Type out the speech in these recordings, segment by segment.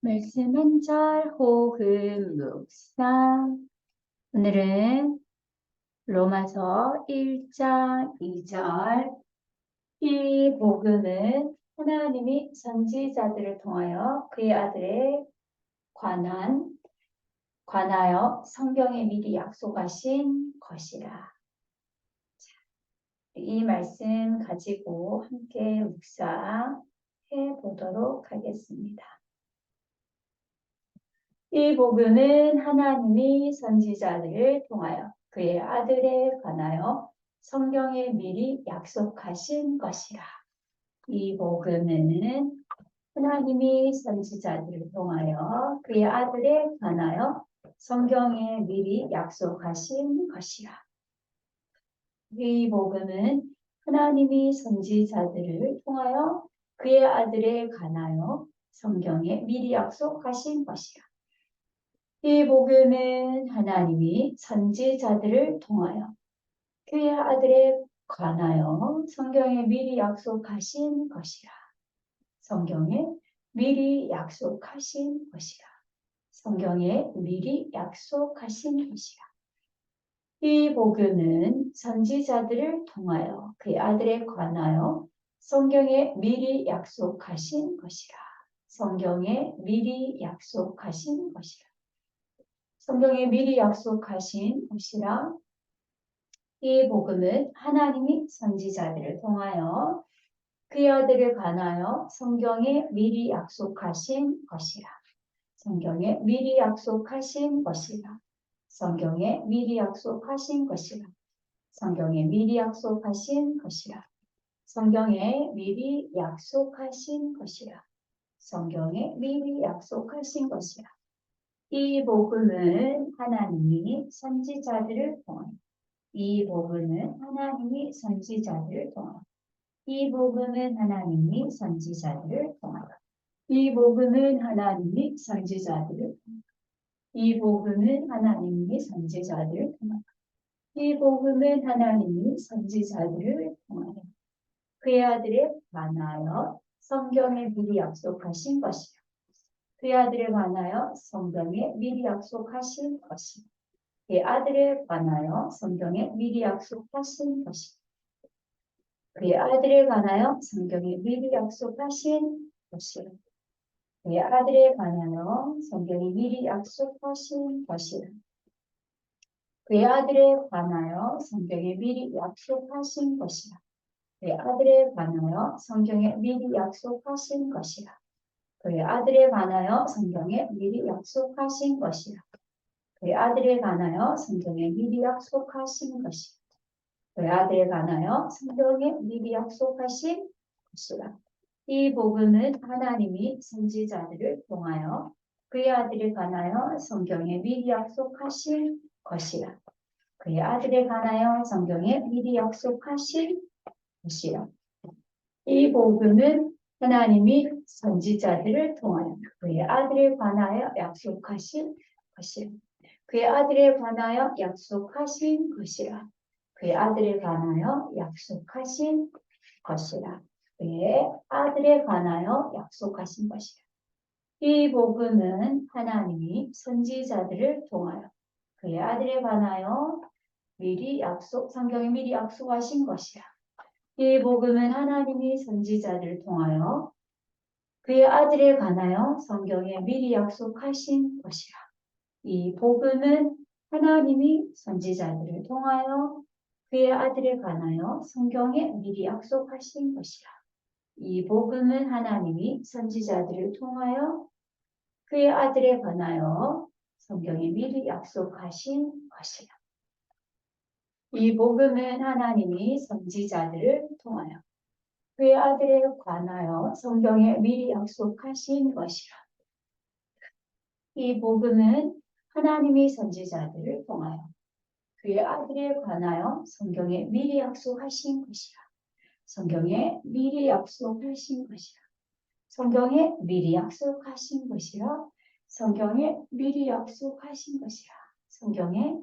말씀 한 절 호흡 묵상. 오늘은 로마서 1장 2절. 이 복음은 하나님이 선지자들을 통하여 그의 아들에 관하여 성경에 미리 약속하신 것이라. 이 말씀 가지고 함께 묵상해 보도록 하겠습니다. 이 복음은 하나님이 선지자들을 통하여 그의 아들에 관하여 성경에 미리 약속하신 것이라. 이 복음은 하나님이 선지자들을 통하여 그의 아들에 관하여 성경에 미리 약속하신 것이라. 이 복음은 하나님이 선지자들을 통하여 그의 아들에 관하여 성경에 미리 약속하신 것이라. 이 복음은 하나님이 선지자들을 통하여 그의 아들에 관하여 성경에 미리 약속하신 것이라. 성경에 미리 약속하신 것이라. 성경에 미리 약속하신 것이라. 이 복음은 선지자들을 통하여 그의 아들에 관하여 성경에 미리 약속하신 것이라. 성경에 미리 약속하신 것이라. 성경에 미리 약속하신 것이라. 이 복음은 하나님이 선지자들을 통하여 그의 아들에 관하여 성경에 미리 약속하신 것이라. 성경에 미리 약속하신 것이라. 성경에 미리 약속하신 것이라. 성경에 미리 약속하신 것이라. 성경에 미리 약속하신 것이라. 성경에 미리 약속하신 것이라. 이 복음은 하나님이 선지자들을 통하여 이 복음은 하나님이 선지자들을 통하여 이 복음은 하나님이 선지자들을 통하여 이 복음은 하나님이 선지자들을 통하여 이 복음은 하나님이 선지자들을 통하여 이 복음은 하나님이 선지자들을 통하여 그의 아들에 관하여 성경에 미리 약속하신 것이요 그의 아들에 관하여 성경에 미리 약속하신 것이요 그의 아들에 관하여 성경에 미리 약속하신 것이요 그의 아들에 관하여 성경에 미리 약속하신 것이요 그의 아들에 관하여 성경에 미리 약속하신 것이요 그의 아들에 관하여 성경에 미리 약속하신 것이라. 그의 아들에 관하여 성경에 미리 약속하신 것이라. 그의 아들에 관하여 성경에 미리 약속하신 것이라. 그의 아들에 관하여 성경에 미리 약속하신 것이라. 그의 아들에 관하여 성경에 미리 약속하신 것이라. 이 복음은 하나님이 선지자들을 통하여 그의 아들에 관하여 성경에 미리 약속하신 것이라. 그의 아들에 관하여 성경에 미리 약속하신 것이라. 이 복음은 하나님이 선지자들을 통하여 그의 아들에 관하여 약속하신 것이라. 그의 아들에 관하여 약속하신 것이라. 그의 아들에 관하여 약속하신 것이라. 그의 아들에 관하여 약속하신 것이라. 이 복음은 하나님이 선지자들을 통하여 그의 아들에 관하여 성경에 미리 약속하신 것이라. 이 복음은 하나님이 선지자들을 통하여 그의 아들에 관하여 성경에 미리 약속하신 것이라. 이 복음은 하나님이 선지자들을 통하여 그의 아들에 관하여 성경에 미리 약속하신 것이라. 이 복음은 하나님이 선지자들을 통하여 그의 아들에 관하여 성경에 미리 약속하신 것이라. 이 복음은 하나님이 선지자들을 통하여 그의 아들에 관하여 성경에 미리 약속하신 것이라. 이 복음은 하나님이 선지자들을 통하여 그의 아들에 관하여 성경에 미리 약속하신 것이라. 성경에 미리 약속하신 것이라. 성경에 미리 약속하신 것이라. 성경에 미리 약속하신 것이라. 성경에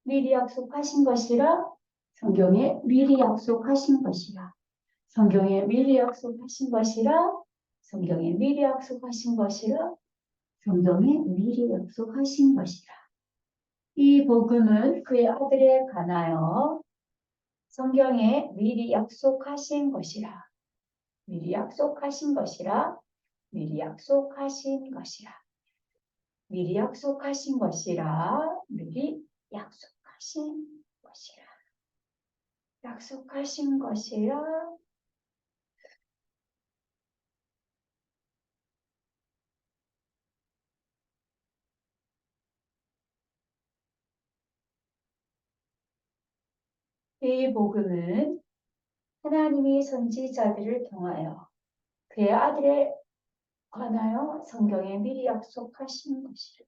미리 약속하신 것이라. 성경에 미리 약속하신 것이라. 성경에 미리 약속하신 것이라. 성경에 미리 약속하신 것이라. 성경에 미리 약속하신 것이라. 이 복음은 그의 아들에 관하여 성경에 미리 약속하신 것이라. 미리 약속하신 것이라. 미리 약속하신 것이라. 미리 약속하신 것이라. 미리 약속하신 것이라. 약속하신 것이라. 이 복음은 하나님이 선지자들을 통하여 그의 아들에 관하여 성경에 미리 약속하신 것이라.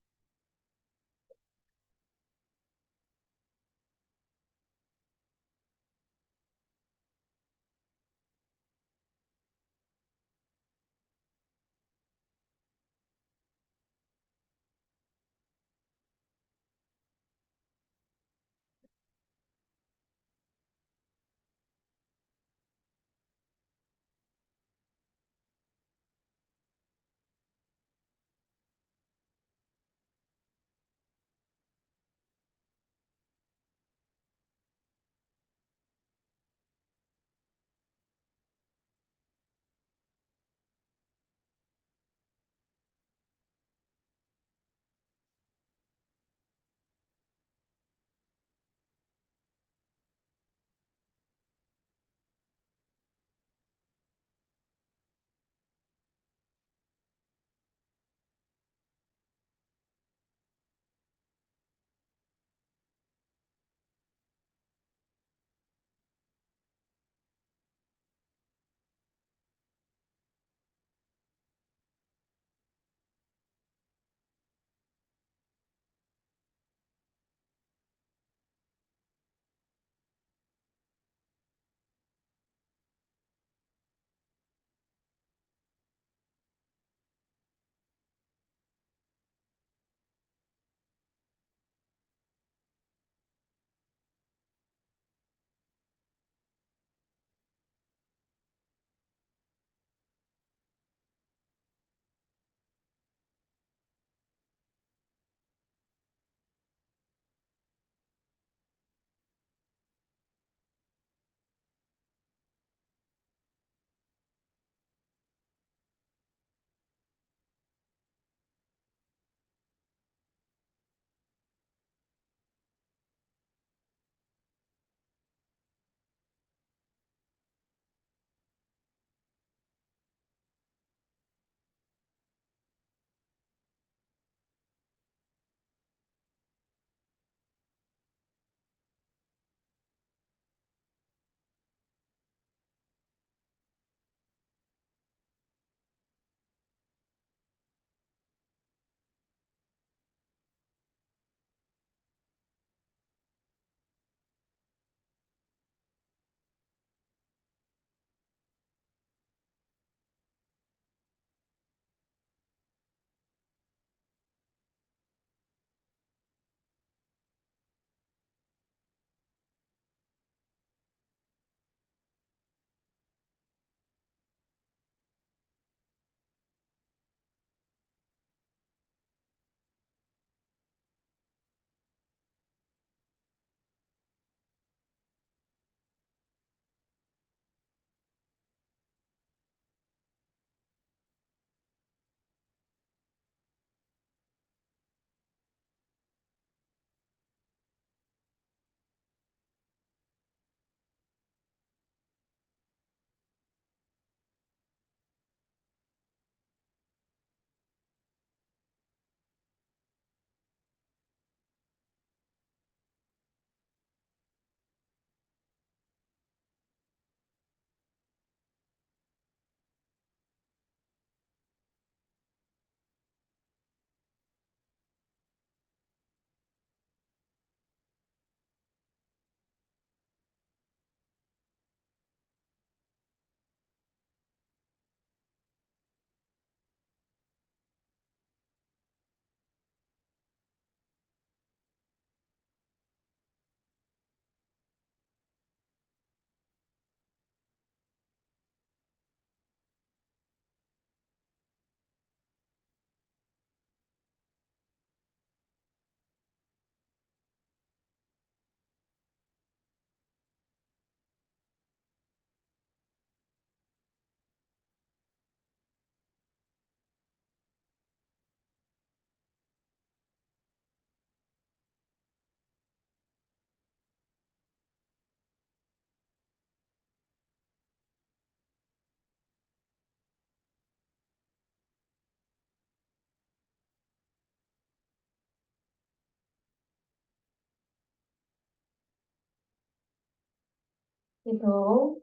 그래도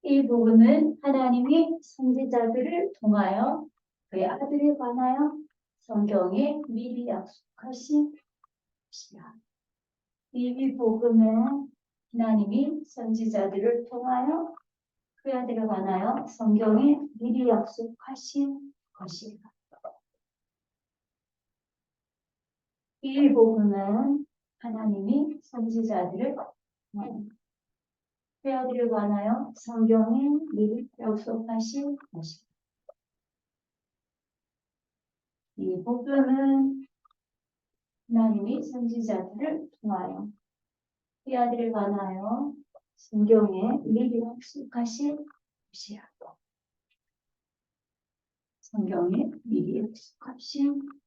이 복음은 하나님이 선지자들을 통하여 그의 아들에 관하여 성경에 미리 약속하신 것이야. 이 복음은 하나님이 선지자들을 통하여 그의 아들에 관하여 성경에 미리 약속하신 것이다. 이 복음은 하나님이 선지자들을 그의 아들에 관하여 성경에 미리 약속하신 것이다. 이 복음은 하나님이 선지자들을 통하여 그의 아들에 관하여 성경에 미리 약속하신 것이야. 성경에 미리 약속하신 것이다.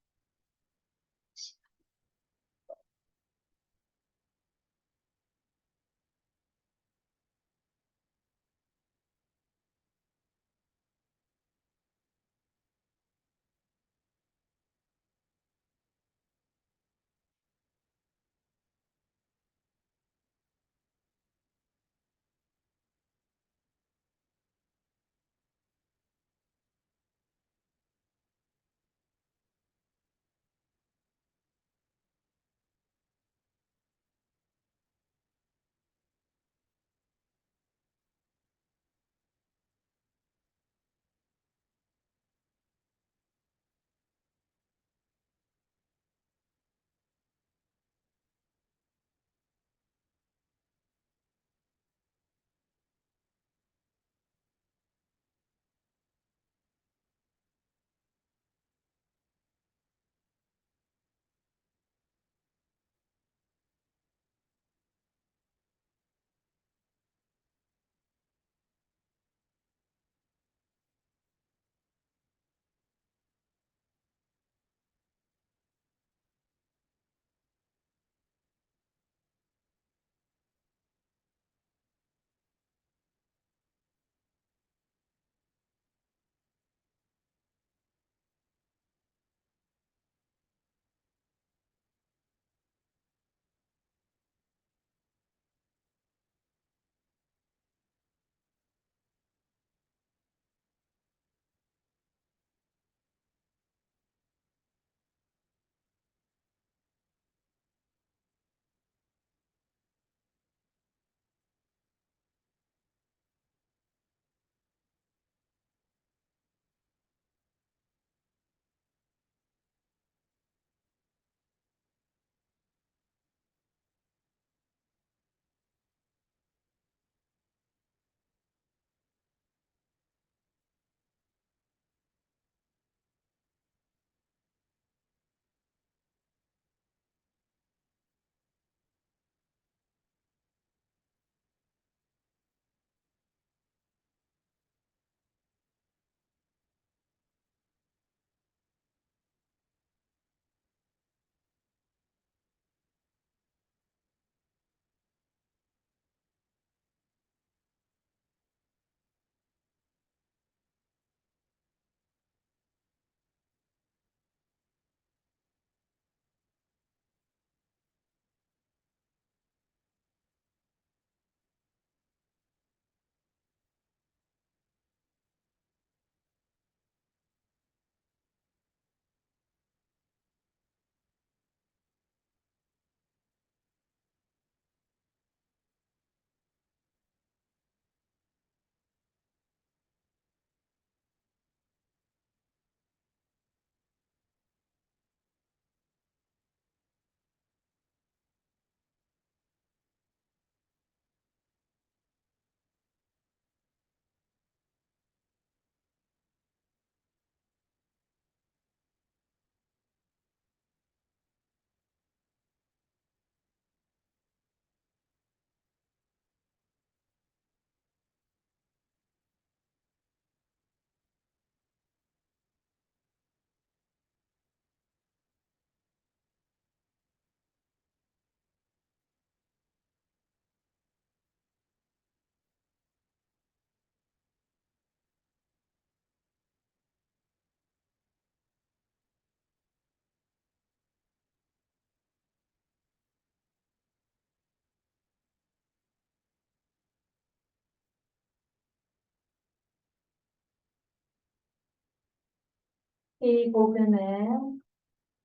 이 복음은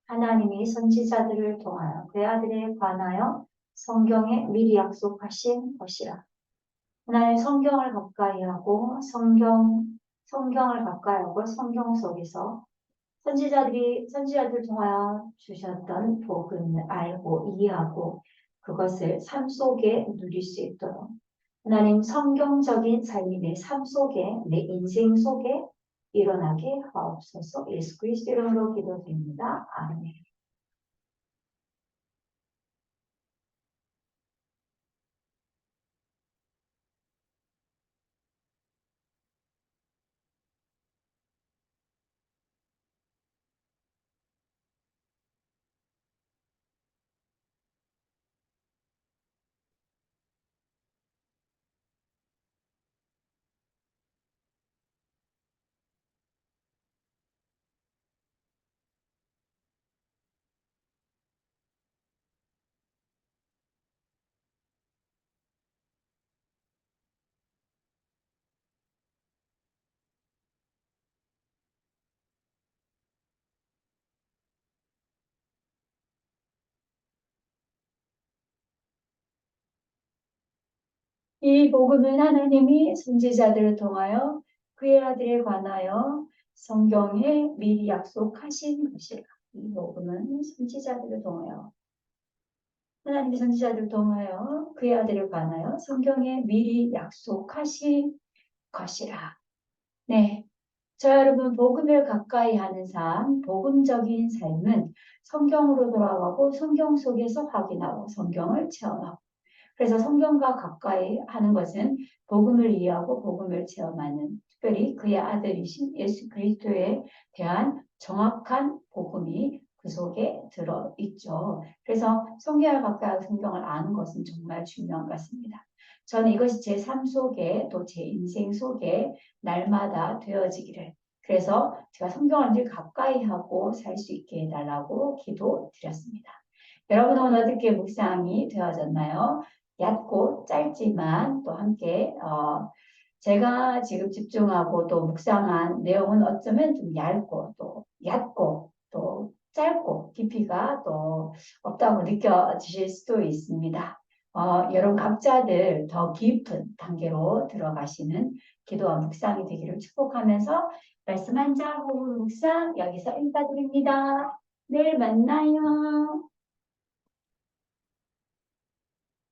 하나님이 선지자들을 통하여 그의 아들에 관하여 성경에 미리 약속하신 것이라. 하나님 성경을 가까이 하고 성경을 가까이 하고 성경 속에서 선지자들 통하여 주셨던 복음을 알고 이해하고 그것을 삶 속에 누릴 수 있도록 하나님 성경적인 삶이 내 삶 속에 내 인생 속에 일어나게 하옵소서. 예수 그리스도 이름으로 기도드립니다. 아멘. 이 복음은 하나님이 선지자들을 통하여 그의 아들에 관하여 성경에 미리 약속하신 것이라. 이 복음은 선지자들을 통하여 하나님의 선지자들을 통하여 그의 아들에 관하여 성경에 미리 약속하신 것이라. 네, 저 여러분 복음을 가까이 하는 삶, 복음적인 삶은 성경으로 돌아가고 성경 속에서 확인하고 성경을 체험하고 그래서 성경과 가까이 하는 것은 복음을 이해하고 복음을 체험하는 특별히 그의 아들이신 예수 그리스도에 대한 정확한 복음이 그 속에 들어있죠. 그래서 성경을 가까이 하고 성경을 아는 것은 정말 중요한 것 같습니다. 저는 이것이 제 삶 속에 또 제 인생 속에 날마다 되어지기를 그래서 제가 성경을 늘 가까이 하고 살 수 있게 해달라고 기도드렸습니다. 여러분 오늘 어떻게 묵상이 되어졌나요? 얕고 짧지만 또 함께 제가 지금 집중하고 또 묵상한 내용은 어쩌면 좀 얇고 또 짧고 깊이가 또 없다고 느껴지실 수도 있습니다. 여러분 각자들 더 깊은 단계로 들어가시는 기도와 묵상이 되기를 축복하면서 말씀 한 장, 호흡 묵상 여기서 인사드립니다. 내일 만나요.